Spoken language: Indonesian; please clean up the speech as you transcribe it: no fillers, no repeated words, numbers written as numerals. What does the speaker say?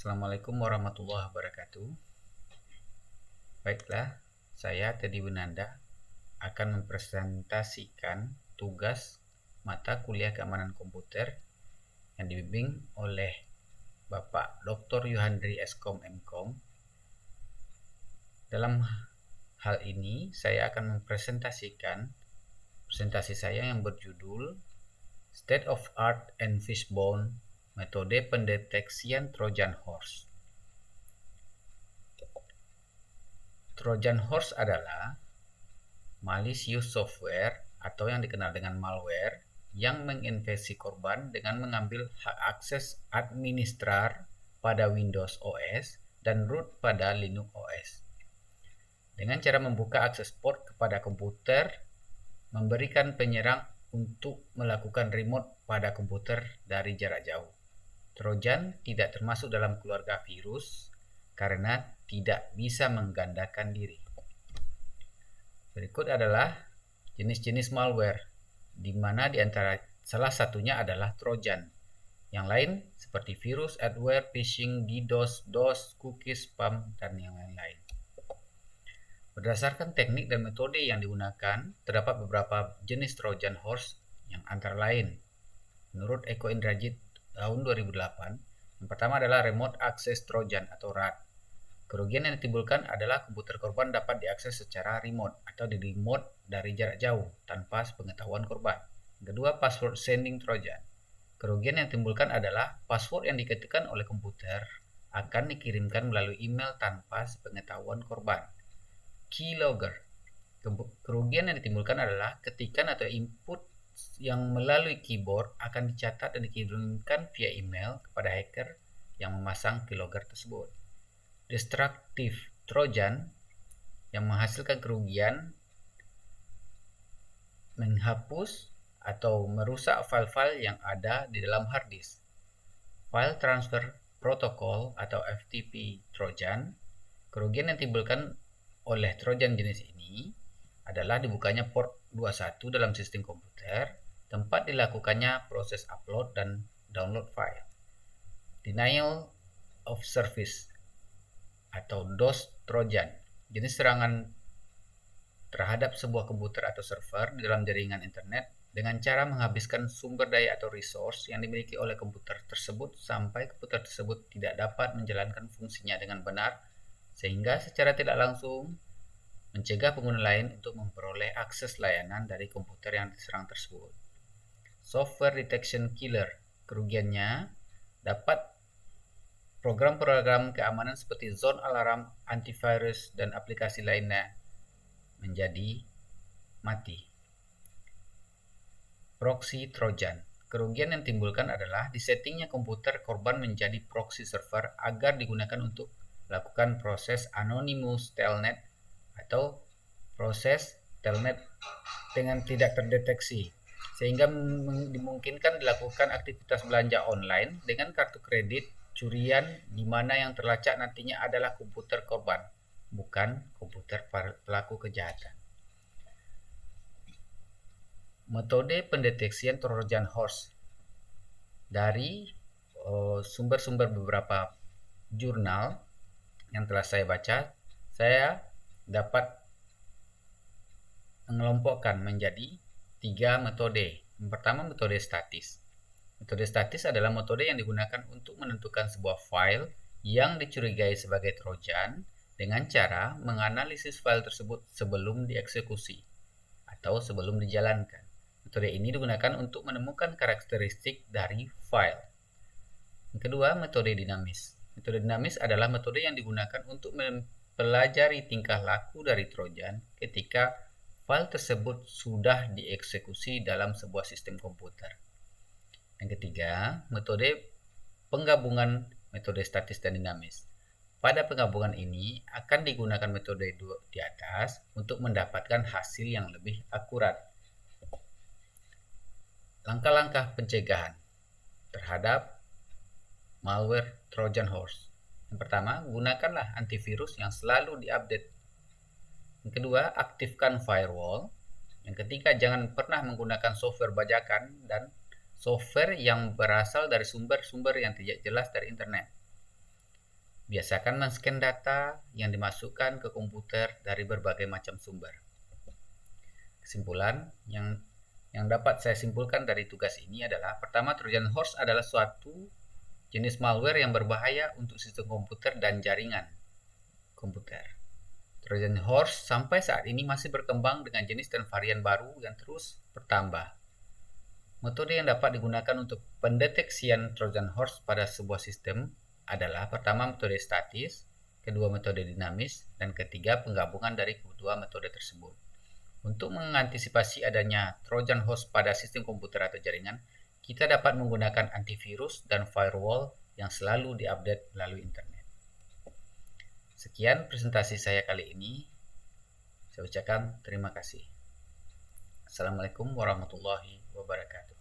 Assalamualaikum warahmatullahi wabarakatuh. Baiklah, saya Teddy Winanda akan mempresentasikan tugas mata kuliah keamanan komputer yang dibimbing oleh Bapak Dr. Yuhandri Eskom MKom. Dalam hal ini, saya akan mempresentasikan presentasi saya yang berjudul State of Art and Fishbone, Metode Pendeteksian Trojan Horse. Trojan Horse adalah malicious software atau yang dikenal dengan malware yang menginvasi korban dengan mengambil hak akses administrar pada Windows OS dan root pada Linux OS. Dengan cara membuka akses port kepada komputer, memberikan penyerang untuk melakukan remote pada komputer dari jarak jauh. Trojan tidak termasuk dalam keluarga virus karena tidak bisa menggandakan diri. Berikut adalah jenis-jenis malware, di mana di antara salah satunya adalah Trojan. Yang lain seperti virus, adware, phishing, DDoS, DOS, cookies, spam, dan yang lain-lain. Berdasarkan teknik dan metode yang digunakan, terdapat beberapa jenis Trojan Horse yang antara lain. Menurut Eko Indrajit tahun 2008, yang pertama adalah Remote Access Trojan atau RAT. Kerugian yang ditimbulkan adalah komputer korban dapat diakses secara remote atau di remote dari jarak jauh tanpa sepengetahuan korban. Kedua, Password Sending Trojan. Kerugian yang ditimbulkan adalah password yang diketikkan oleh komputer akan dikirimkan melalui email tanpa sepengetahuan korban. Keylogger. Kerugian yang ditimbulkan adalah ketikan atau input yang melalui keyboard akan dicatat dan dikirimkan via email kepada hacker yang memasang keylogger tersebut. Destructive Trojan yang menghasilkan kerugian menghapus atau merusak file-file yang ada di dalam hard disk. File Transfer Protocol atau FTP Trojan. Kerugian yang ditimbulkan oleh Trojan jenis ini adalah dibukanya port 21 dalam sistem komputer, tempat dilakukannya proses upload dan download file. Denial of Service atau DOS Trojan, jenis serangan terhadap sebuah komputer atau server di dalam jaringan internet dengan cara menghabiskan sumber daya atau resource yang dimiliki oleh komputer tersebut sampai komputer tersebut tidak dapat menjalankan fungsinya dengan benar, sehingga secara tidak langsung mencegah pengguna lain untuk memperoleh akses layanan dari komputer yang diserang tersebut. Software Detection Killer, kerugiannya dapat program-program keamanan seperti Zone Alarm, antivirus, dan aplikasi lainnya menjadi mati. Proxy Trojan. Kerugian yang ditimbulkan adalah disettingnya komputer korban menjadi proxy server agar digunakan untuk melakukan proses anonymous telnet atau proses telnet dengan tidak terdeteksi, sehingga dimungkinkan dilakukan aktivitas belanja online dengan kartu kredit curian di mana yang terlacak nantinya adalah komputer korban, bukan komputer pelaku kejahatan. Metode pendeteksian Trojan Horse. Dari sumber-sumber beberapa jurnal yang telah saya baca, saya dapat mengelompokkan menjadi 3 metode. Yang pertama, metode statis. Metode statis adalah metode yang digunakan untuk menentukan sebuah file yang dicurigai sebagai Trojan dengan cara menganalisis file tersebut sebelum dieksekusi atau sebelum dijalankan. Metode ini digunakan untuk menemukan karakteristik dari file. Yang kedua, metode dinamis. Metode dinamis adalah metode yang digunakan untuk mempelajari tingkah laku dari Trojan ketika file tersebut sudah dieksekusi dalam sebuah sistem komputer. Yang ketiga, metode penggabungan metode statis dan dinamis. Pada penggabungan ini akan digunakan metode di atas untuk mendapatkan hasil yang lebih akurat. Langkah-langkah pencegahan terhadap malware Trojan Horse. Yang pertama, gunakanlah antivirus yang selalu diupdate. Yang kedua, aktifkan firewall. Yang ketiga, jangan pernah menggunakan software bajakan dan software yang berasal dari sumber-sumber yang tidak jelas dari internet. Biasakan men-scan data yang dimasukkan ke komputer dari berbagai macam sumber. Kesimpulan yang dapat saya simpulkan dari tugas ini adalah, pertama, Trojan Horse adalah suatu jenis malware yang berbahaya untuk sistem komputer dan jaringan komputer. Trojan Horse sampai saat ini masih berkembang dengan jenis dan varian baru yang terus bertambah. Metode yang dapat digunakan untuk pendeteksian Trojan Horse pada sebuah sistem adalah, pertama, metode statis, kedua, metode dinamis, dan ketiga, penggabungan dari kedua metode tersebut. Untuk mengantisipasi adanya Trojan Horse pada sistem komputer atau jaringan, kita dapat menggunakan antivirus dan firewall yang selalu diupdate melalui internet. Sekian presentasi saya kali ini. Saya ucapkan terima kasih. Assalamualaikum warahmatullahi wabarakatuh.